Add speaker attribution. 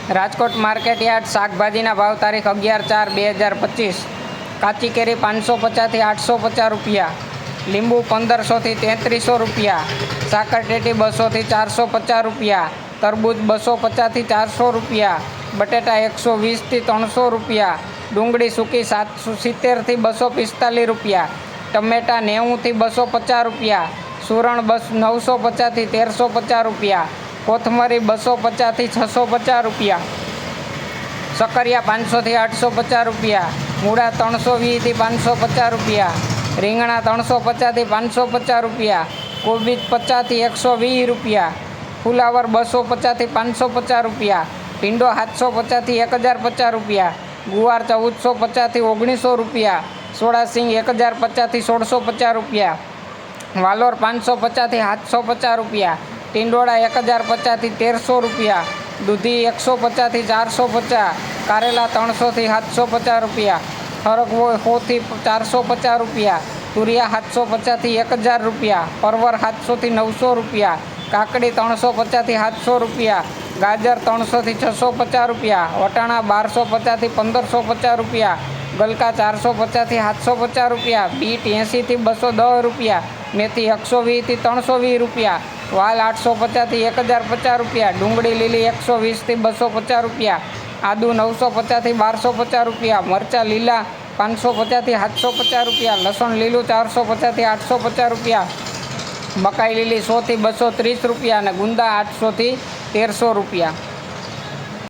Speaker 1: Rajkot market yard શાકભાજીના ભાવ તારીખ 11/4/2025। કાચી કેરી 550 થી 850 રૂપિયા, લીંબુ 1500 થી 3300 રૂપિયા, સાકરટેટી 200 થી 450 રૂપિયા, તરબૂચ 250 થી 400 રૂપિયા, બટેટા 120 થી 300 રૂપિયા, ડુંગળી સૂકી 770 થી 245 રૂપિયા, ટમેટા 90 થી 250 રૂપિયા, સુરણ 950 થી 1350 રૂપિયા, કોથમરી 250 થી 650 રૂપિયા, સકરિયા 500 થી 850 રૂપિયા, મૂળા 320 થી 550 રૂપિયા, રીંગણા 350 થી 550 રૂપિયા, કોબીજ 50 થી 120 રૂપિયા, ફુલાવર 250 થી 550 રૂપિયા, ભીંડો 750 થી 1050 રૂપિયા, ગુવાર 1450 થી 1900 રૂપિયા, સોળાસિંગ 1050 થી 1650 રૂપિયા, વાલોર 550 થી 750 રૂપિયા, ટીંડોળા 1050 થી 1300 રૂપિયા, દૂધી 150 થી 450, કારેલા 300 થી 750 રૂપિયા, હરગવો 100 થી 450 રૂપિયા, તુરિયા 750 થી 1000 રૂપિયા, પરવર 700 થી 900 રૂપિયા, કાકડી 350 થી 700 રૂપિયા, ગાજર 300 થી 650 રૂપિયા, વટાણા 1250 થી 1550 રૂપિયા, ગલકા 450 થી 750 રૂપિયા, બીટ 80 થી 210 રૂપિયા, મેથી 120 થી 320 રૂપિયા, વાલ 850 થી 1050 રૂપિયા, ડુંગળી લીલી 120 થી 250 રૂપિયા, આદુ 950 થી 1250 રૂપિયા, મરચાં લીલા 550 થી 750 રૂપિયા, લસણ લીલું 450 થી 850 રૂપિયા, મકાઈ લીલી 100 થી 230 રૂપિયા અને ગુંદા 800 થી 1300 રૂપિયા।